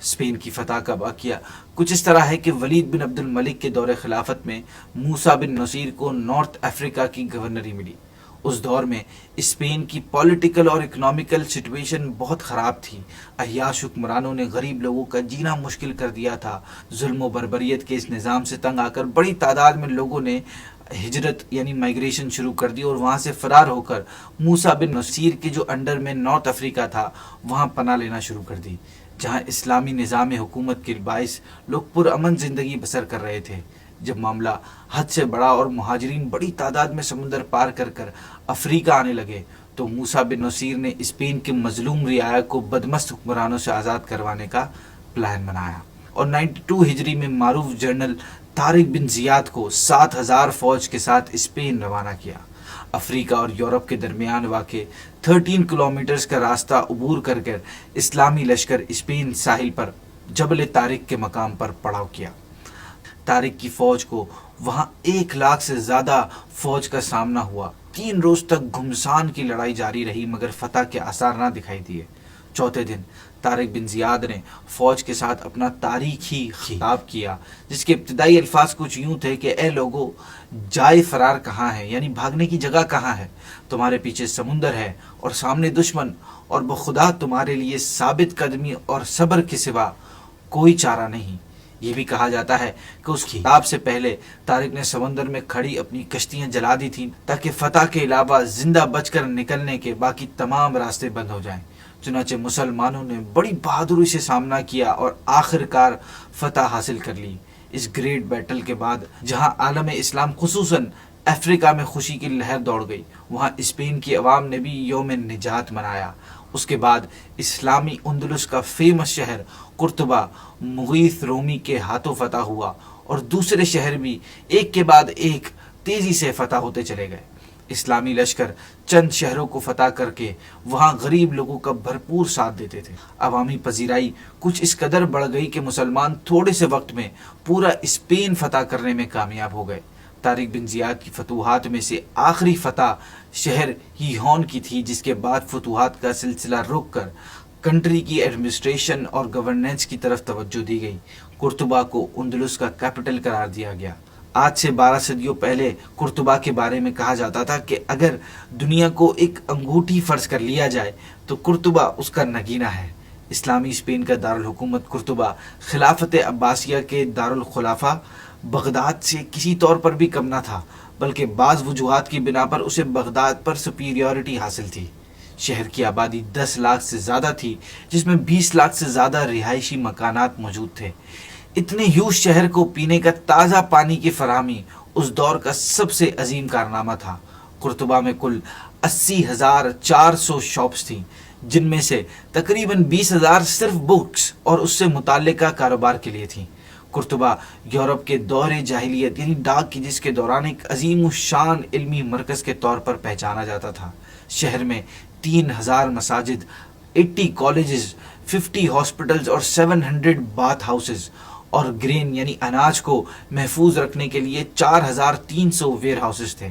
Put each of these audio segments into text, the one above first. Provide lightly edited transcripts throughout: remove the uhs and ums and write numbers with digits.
Spain کی فتح کا واقعہ کچھ اس طرح ہے کہ ولید بن عبد الملک کے دور خلافت میں موسیٰ بن نصیر کو نارتھ افریقہ کی گورنری ملی۔ اس دور میں اسپین کی پولیٹیکل اور اکنامیکل سچویشن بہت خراب تھی۔ عیاش حکمرانوں نے غریب لوگوں کا جینا مشکل کر دیا تھا۔ ظلم و بربریت کے اس نظام سے تنگ آ کر بڑی تعداد میں لوگوں نے ہجرت یعنی مائیگریشن شروع کر دی اور وہاں سے فرار ہو کر موسیٰ بن نصیر کے جو انڈر میں نارتھ افریقہ تھا وہاں پناہ لینا شروع کر دی، جہاں اسلامی نظام حکومت کے باعث لوگ پرامن زندگی بسر کر رہے تھے۔ جب معاملہ حد سے بڑا اور مہاجرین بڑی تعداد میں سمندر پار کر کر افریقہ آنے لگے تو موسیٰ بن نصیر نے اسپین کے مظلوم رعایا کو بدمست حکمرانوں سے آزاد کروانے کا پلان بنایا اور 92 ہجری میں معروف جنرل طارق بن زیاد کو 7000 فوج کے ساتھ اسپین روانہ کیا۔ افریقہ اور یورپ کے درمیان واقع 13 کلومیٹرز کا راستہ عبور کر کر اسلامی لشکر اسپین ساحل پر جبل طارق کے مقام پر پڑاؤ کیا۔ طارق کی فوج کو وہاں 1 لاکھ سے زیادہ فوج کا سامنا ہوا۔ 3 روز تک گھمسان کی لڑائی جاری رہی مگر فتح کے آثار نہ دکھائی دیے۔ چوتھے دن طارق بن زیاد نے فوج کے ساتھ اپنا تاریخی خطاب کیا جس کے ابتدائی الفاظ کچھ یوں تھے کہ اے لوگو، جائے فرار کہاں ہے، یعنی بھاگنے کی جگہ کہاں ہے؟ تمہارے پیچھے سمندر ہے اور سامنے دشمن، اور بخدا تمہارے لیے ثابت قدمی اور صبر کے سوا کوئی چارہ نہیں۔ یہ بھی کہا جاتا ہے کہ اس خطاب سے پہلے طارق نے سمندر میں کھڑی اپنی کشتیاں جلا دی تھیں تاکہ فتح کے علاوہ زندہ بچ کر نکلنے کے باقی تمام راستے بند ہو جائیں۔ چنانچہ مسلمانوں نے بڑی بہادری سے سامنا کیا اور آخرکار فتح حاصل کر لی۔ اس گریٹ بیٹل کے بعد جہاں عالم اسلام خصوصاً افریقہ میں خوشی کی لہر دوڑ گئی، وہاں اسپین کی عوام نے بھی یوم نجات منایا۔ اس کے بعد اسلامی اندلس کا فیمس شہر قرطبہ مغیث رومی کے ہاتھوں فتح ہوا اور دوسرے شہر بھی ایک کے بعد ایک تیزی سے فتح ہوتے چلے گئے۔ اسلامی لشکر چند شہروں کو فتح کر کے وہاں غریب لوگوں کا بھرپور ساتھ دیتے تھے۔ عوامی پذیرائی کچھ اس قدر بڑھ گئی کہ مسلمان تھوڑے سے وقت میں پورا اسپین فتح کرنے میں کامیاب ہو گئے۔ طارق بن زیاد کی فتوحات میں سے آخری فتح شہر ہیہون کی تھی، جس کے بعد فتوحات کا سلسلہ رک کر کنٹری کی ایڈمنسٹریشن اور گورننس کی طرف توجہ دی گئی۔ قرطبہ کو اندلس کا کیپٹل قرار دیا گیا۔ آج سے 12 صدیوں پہلے قرطبہ کے بارے میں کہا جاتا تھا کہ اگر دنیا کو ایک انگوٹھی فرض کر لیا جائے تو قرطبہ اس کا نگینہ ہے۔ اسلامی اسپین کا دارالحکومت قرطبہ خلافت عباسیہ کے دارالخلافہ بغداد سے کسی طور پر بھی کم نہ تھا، بلکہ بعض وجوہات کی بنا پر اسے بغداد پر سپیریورٹی حاصل تھی۔ شہر کی آبادی 10 لاکھ سے زیادہ تھی، جس میں 20 لاکھ سے زیادہ رہائشی مکانات موجود تھے۔ اتنے ہیوج شہر کو پینے کا تازہ پانی کی فراہمی اس دور کا سب سے عظیم کارنامہ تھا۔ قرطبہ میں کل 80,400 شاپس تھیں، جن میں سے تقریباً 20,000 صرف بکس اور اس سے متعلقہ کاروبار کے لیے تھیں۔ قرطبہ یورپ کے دور جاہلیت یعنی ڈاک کی جس کے دوران ایک عظیم الشان علمی مرکز کے طور پر پہچانا جاتا تھا۔ شہر میں 3,000 مساجد، 80 کالجز، 50 ہاسپٹلز اور 700 باتھ ہاؤسز اور گرین یعنی اناج کو محفوظ رکھنے کے لیے 4,300 ویئر ہاؤسز تھے۔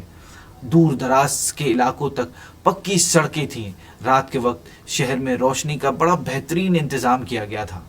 دور دراز کے علاقوں تک پکی سڑکیں تھیں۔ رات کے وقت شہر میں روشنی کا بڑا بہترین انتظام کیا گیا تھا۔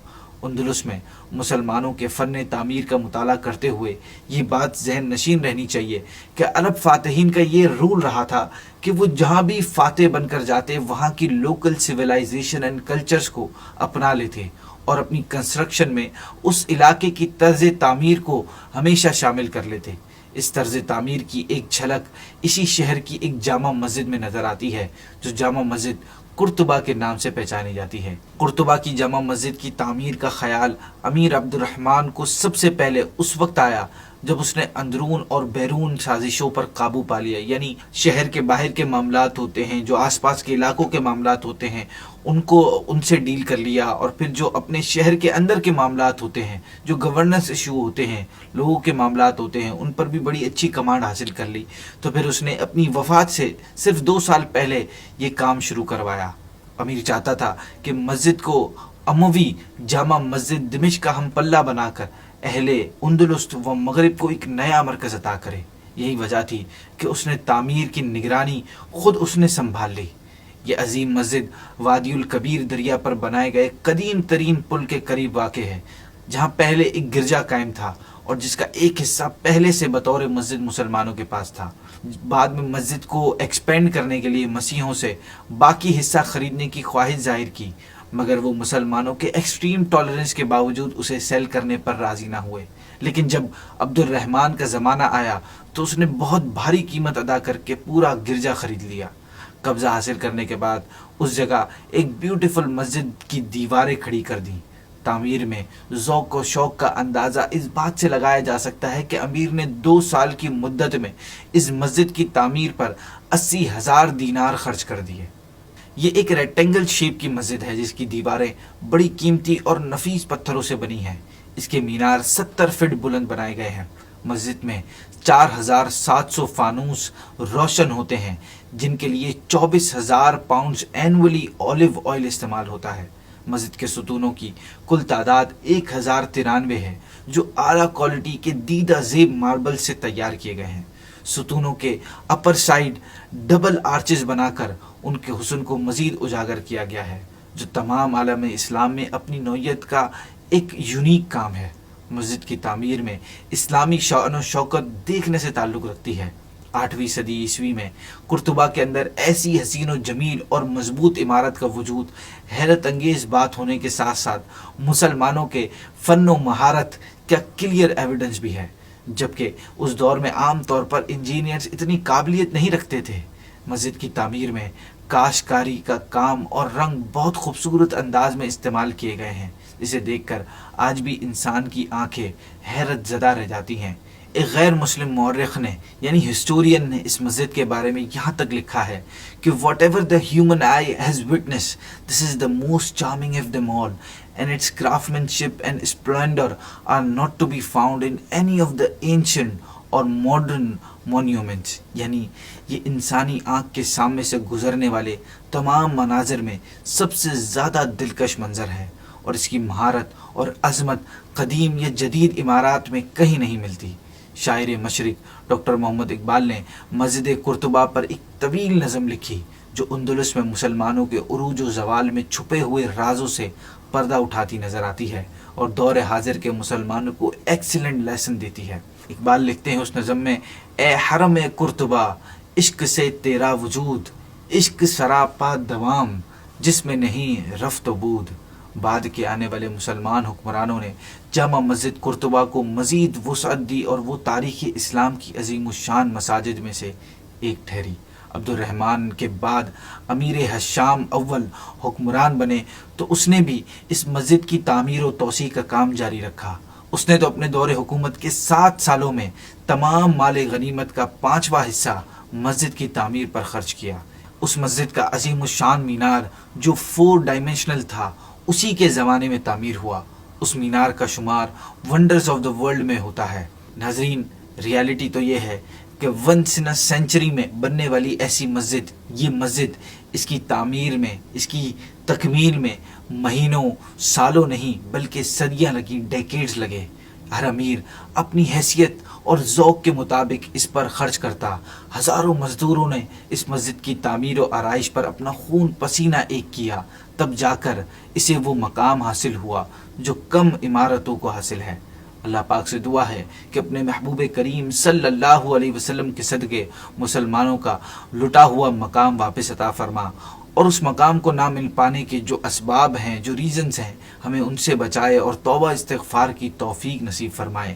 اندلس میں مسلمانوں کے فن تعمیر کا مطالعہ کرتے ہوئے یہ بات ذہن نشین رہنی چاہیے کہ عرب فاتحین کا یہ رول رہا تھا کہ وہ جہاں بھی فاتح بن کر جاتے وہاں کی لوکل سویلائزیشن اینڈ کلچرز کو اپنا لیتے اور اپنی کنسٹرکشن میں اس علاقے کی طرز تعمیر کو ہمیشہ شامل کر لیتے۔ اس طرز تعمیر کی ایک جھلک اسی شہر کی ایک جامع مسجد میں نظر آتی ہے، جو جامع مسجد قرطبہ کے نام سے پہچانی جاتی ہے۔ قرطبہ کی جامع مسجد کی تعمیر کا خیال امیر عبد الرحمن کو سب سے پہلے اس وقت آیا جب اس نے اندرون اور بیرون سازشوں پر قابو پا لیا، یعنی شہر کے باہر کے معاملات ہوتے ہیں، جو آس پاس کے علاقوں کے معاملات ہوتے ہیں، ان سے ڈیل کر لیا، اور پھر جو اپنے شہر کے اندر کے معاملات ہوتے ہیں، جو گورننس ایشو ہوتے ہیں، لوگوں کے معاملات ہوتے ہیں، ان پر بھی بڑی اچھی کمانڈ حاصل کر لی۔ تو پھر اس نے اپنی وفات سے صرف 2 سال پہلے یہ کام شروع کروایا۔ امیر چاہتا تھا کہ مسجد کو اموی جامع مسجد دمشق کا ہم پلہ بنا کر اہل اندلس و مغرب کو ایک نیا مرکز عطا کرے۔ یہی وجہ تھی کہ اس نے تعمیر کی نگرانی خود اس نے سنبھال لی۔ یہ عظیم مسجد وادی الکبیر دریا پر بنائے گئے قدیم ترین پل کے قریب واقع ہے، جہاں پہلے ایک گرجا قائم تھا اور جس کا ایک حصہ پہلے سے بطور مسجد مسلمانوں کے پاس تھا۔ بعد میں مسجد کو ایکسپینڈ کرنے کے لیے مسیحیوں سے باقی حصہ خریدنے کی خواہش ظاہر کی، مگر وہ مسلمانوں کے ایکسٹریم ٹالرنس کے باوجود اسے سیل کرنے پر راضی نہ ہوئے۔ لیکن جب عبد الرحمن کا زمانہ آیا تو اس نے بہت بھاری قیمت ادا کر کے پورا گرجا خرید لیا۔ قبضہ حاصل کرنے کے بعد اس جگہ ایک بیوٹیفل مسجد کی دیواریں کھڑی کر دیں۔ تعمیر میں ذوق و شوق کا اندازہ اس بات سے لگایا جا سکتا ہے کہ امیر نے 2 سال کی مدت میں اس مسجد کی تعمیر پر 80,000 دینار خرچ کر دیے۔ یہ ایک ریکٹینگل شیپ کی مسجد ہے جس کی دیواریں بڑی قیمتی اور نفیس پتھروں سے بنی ہیں۔ اس کے مینار 70 فٹ بلند بنائے گئے ہیں۔ مسجد میں 4,700 فانوس روشن ہوتے ہیں، جن کے لیے 24,000 پاؤنڈز اینولی اولیو آئل استعمال ہوتا ہے۔ مسجد کے ستونوں کی کل تعداد 1,093 ہے، جو اعلیٰ کوالٹی کے دیدہ زیب ماربل سے تیار کیے گئے ہیں۔ ستونوں کے اپر سائڈ ڈبل آرچز بنا کر ان کے حسن کو مزید اجاگر کیا گیا ہے، جو تمام عالم اسلام میں اپنی نوعیت کا ایک یونیک کام ہے۔ مسجد کی تعمیر میں اسلامی شان و شوکت دیکھنے سے تعلق رکھتی ہے۔ 8ویں صدی عیسوی میں قرطبہ کے اندر ایسی حسین و جمیل اور مضبوط عمارت کا وجود حیرت انگیز بات ہونے کے ساتھ ساتھ مسلمانوں کے فن و مہارت کا کلیئر ایویڈنس بھی ہے، جبکہ اس دور میں عام طور پر انجینئرز اتنی قابلیت نہیں رکھتے تھے۔ مسجد کی تعمیر میں کاشتکاری کا کام اور رنگ بہت خوبصورت انداز میں استعمال کیے گئے ہیں، جسے دیکھ کر آج بھی انسان کی آنکھیں حیرت زدہ رہ جاتی ہیں۔ ایک غیر مسلم مورخ نے یعنی ہسٹورین نے اس مسجد کے بارے میں یہاں تک لکھا ہے کہ whatever the human eye has witnessed, this is the most charming of them all, and its craftsmanship and splendor are not to be found in any of the ancient or modern monuments. یعنی یہ انسانی آنکھ کے سامنے سے گزرنے والے تمام مناظر میں سب سے زیادہ دلکش منظر ہے، اور اس کی مہارت اور عظمت قدیم یا جدید عمارات میں کہیں نہیں ملتی۔ شاعر مشرق ڈاکٹر محمد اقبال نے مسجد قرطبہ پر ایک طویل نظم لکھی جو اندلس میں مسلمانوں کے عروج و زوال میں چھپے ہوئے رازوں سے پردہ اٹھاتی نظر آتی ہے اور دور حاضر کے مسلمانوں کو ایکسیلنٹ لیسن دیتی ہے۔ اقبال لکھتے ہیں اس نظم میں، اے حرم قرطبہ عشق سے تیرا وجود، عشق سراپا دوام جس میں نہیں رفت و بود۔ بعد کے آنے والے مسلمان حکمرانوں نے جامع مسجد قرطبہ کو مزید وسعت دی اور وہ تاریخ اسلام کی عظیم الشان مساجد میں سے ایک ٹھہری۔ عبد الرحمن کے بعد امیر حشام اول حکمران بنے تو اس نے بھی اس مسجد کی تعمیر و توسیع کا کام جاری رکھا۔ اس نے تو اپنے دور حکومت کے 7 سالوں میں تمام مال غنیمت کا 5واں حصہ مسجد کی تعمیر پر خرچ کیا۔ اس مسجد کا عظیم الشان مینار جو 4 ڈائمینشنل تھا اسی کے زمانے میں تعمیر ہوا۔ اس مینار کا شمار ونڈرز آف دا ورلڈ میں ہوتا ہے۔ ناظرین، ریالٹی تو یہ ہے کہ ونس ان سینچری میں بننے والی ایسی مسجد، یہ مسجد اس کی تعمیر میں، اس کی تکمیل میں مہینوں سالوں نہیں بلکہ صدیاں لگیں، ڈیکیڈز لگے۔ ہر امیر اپنی حیثیت اور ذوق کے مطابق اس پر خرچ کرتا۔ ہزاروں مزدوروں نے اس مسجد کی تعمیر و آرائش پر اپنا خون پسینہ ایک کیا، تب جا کر اسے وہ مقام حاصل ہوا جو کم عمارتوں کو حاصل ہے۔ اللہ پاک سے دعا ہے کہ اپنے محبوب کریم صلی اللہ علیہ وسلم کے صدقے مسلمانوں کا لٹا ہوا مقام واپس عطا فرما، اور اس مقام کو نہ مل پانے کے جو اسباب ہیں، جو ریزنز ہیں، ہمیں ان سے بچائے اور توبہ استغفار کی توفیق نصیب فرمائے۔